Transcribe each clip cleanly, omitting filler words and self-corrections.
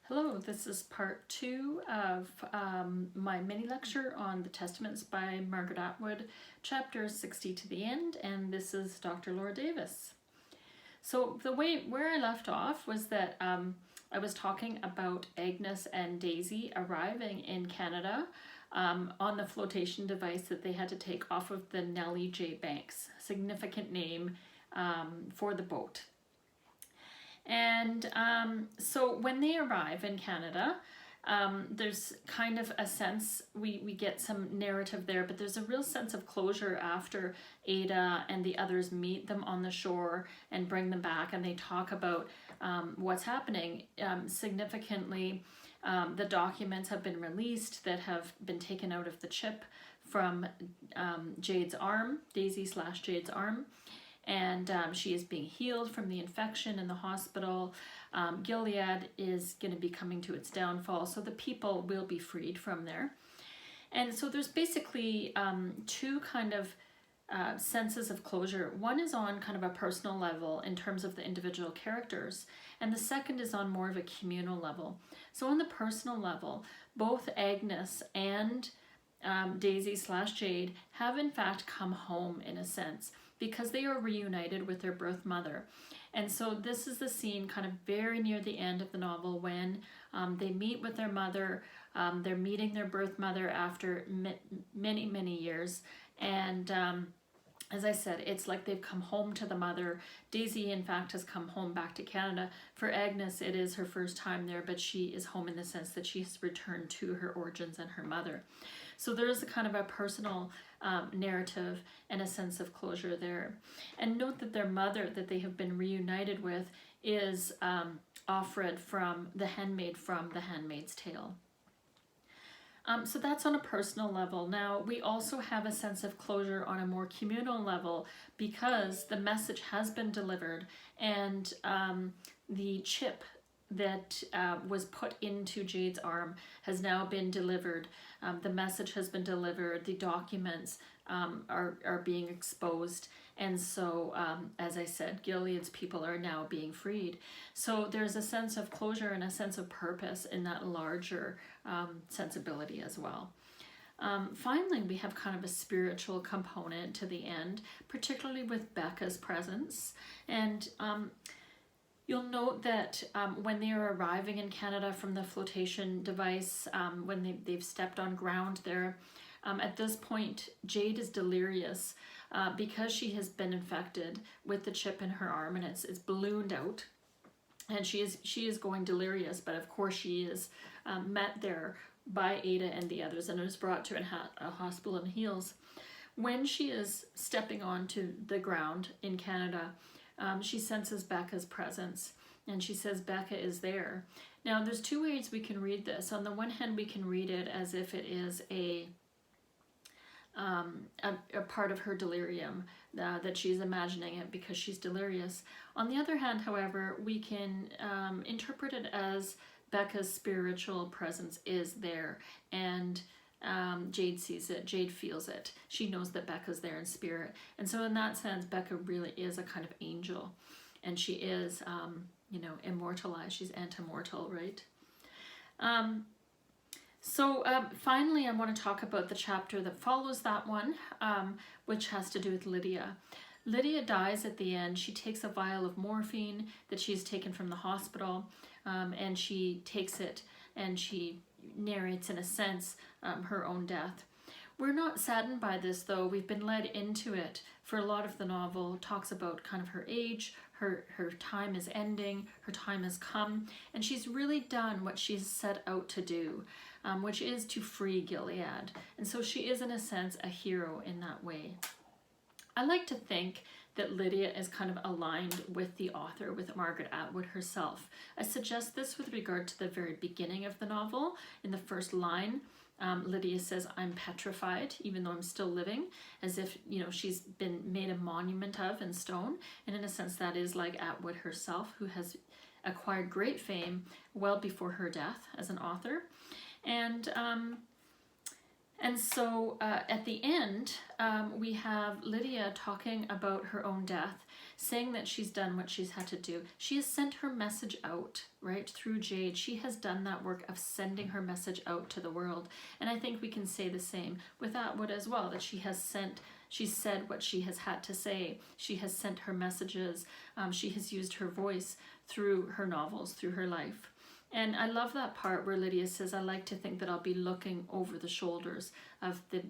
Hello, this is part 2 of my mini lecture on the Testaments by Margaret Atwood, chapters 60 to the end, and this is Dr. Laura Davis. So where I left off was that I was talking about Agnes and Daisy arriving in Canada on the flotation device that they had to take off of the Nellie J. Banks, significant name for the boat. And so when they arrive in Canada, there's kind of a sense, we get some narrative there, but there's a real sense of closure after Ada and the others meet them on the shore and bring them back, and they talk about what's happening. Significantly, the documents have been released that have been taken out of the chip from Jade's arm, Daisy/Jade's arm. And she is being healed from the infection in the hospital. Gilead is going to be coming to its downfall, so the people will be freed from there. And so there's basically two kind of senses of closure. One is on kind of a personal level in terms of the individual characters, and the second is on more of a communal level. So on the personal level, both Agnes and Daisy/Jade have in fact come home in a sense, because they are reunited with their birth mother. And so this is the scene kind of very near the end of the novel when they meet with their mother. They're meeting their birth mother after many, many years. And as I said, it's like they've come home to the mother. Daisy, in fact, has come home back to Canada. For Agnes, it is her first time there, but she is home in the sense that she's returned to her origins and her mother. So there is a kind of a personal narrative and a sense of closure there. And note that their mother that they have been reunited with is Offred from The Handmaid from The Handmaid's Tale. So that's on a personal level. Now, we also have a sense of closure on a more communal level because the message has been delivered, and the chip that was put into Jade's arm has now been delivered. The message has been delivered. The documents are being exposed. And so, as I said, Gilead's people are now being freed. So there's a sense of closure and a sense of purpose in that larger sensibility as well. Finally, we have kind of a spiritual component to the end, particularly with Becca's presence. And you'll note that when they are arriving in Canada from the flotation device, when they've stepped on ground there, at this point, Jade is delirious because she has been infected with the chip in her arm, and it's ballooned out, and she is going delirious. But of course, she is met there by Ada and the others, and is brought to a hospital and heals. When she is stepping onto the ground in Canada, she senses Becca's presence, and she says Becca is there. Now, there's two ways we can read this. On the one hand, we can read it as if it is a part of her delirium, that she's imagining it because she's delirious. On the other hand, however, we can interpret it as Becca's spiritual presence is there, and Jade sees it, Jade feels it. She knows that Becca's there in spirit. And so in that sense, Becca really is a kind of angel, and she is, immortalized. She's antemortal, right? So finally, I want to talk about the chapter that follows that one, which has to do with Lydia. Lydia dies at the end. She takes a vial of morphine that she's taken from the hospital, and she takes it and she narrates, in a sense, her own death. We're not saddened by this, though. We've been led into it for a lot of the novel. Talks about kind of her age, her time is ending, her time has come, and she's really done what she's set out to do, which is to free Gilead. And so she is, in a sense, a hero in that way. I like to think that Lydia is kind of aligned with the author, with Margaret Atwood herself. I suggest this with regard to the very beginning of the novel. In the first line, Lydia says, "I'm petrified, even though I'm still living," as if, she's been made a monument of in stone. And in a sense, that is like Atwood herself, who has acquired great fame well before her death as an author. And And so at the end, we have Lydia talking about her own death, saying that she's done what she's had to do. She has sent her message out, right, through Jade. She has done that work of sending her message out to the world. And I think we can say the same with Atwood as well, that she's said what she has had to say. She has sent her messages. She has used her voice through her novels, through her life. And I love that part where Lydia says, I like to think that I'll be looking over the shoulders of the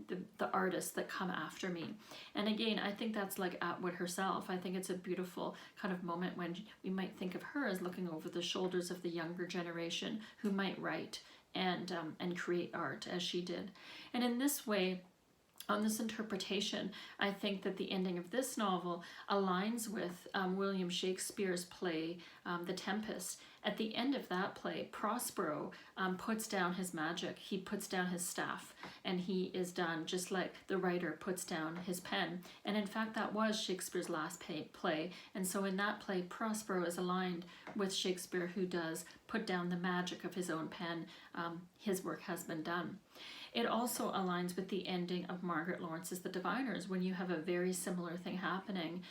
artists that come after me. And again, I think that's like Atwood herself. I think it's a beautiful kind of moment when we might think of her as looking over the shoulders of the younger generation who might write and create art as she did. And in this way, on this interpretation, I think that the ending of this novel aligns with William Shakespeare's play, The Tempest. At the end of that play, Prospero puts down his magic, he puts down his staff, and he is done, just like the writer puts down his pen. And in fact, that was Shakespeare's last play. And so in that play, Prospero is aligned with Shakespeare, who does put down the magic of his own pen. His work has been done. It also aligns with the ending of Margaret Lawrence's The Diviners, when you have a very similar thing happening.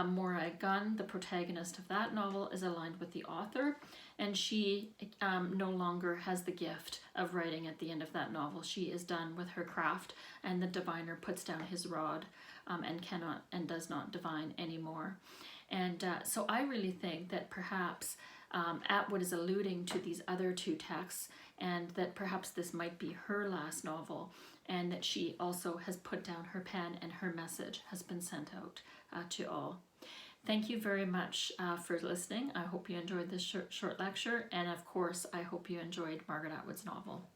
Maura Gunn, the protagonist of that novel, is aligned with the author, and she no longer has the gift of writing at the end of that novel. She is done with her craft, and the diviner puts down his rod and cannot and does not divine anymore. And so I really think that perhaps Atwood is alluding to these other two texts, and that perhaps this might be her last novel, and that she also has put down her pen and her message has been sent out to all. Thank you very much for listening. I hope you enjoyed this short lecture, and of course I hope you enjoyed Margaret Atwood's novel.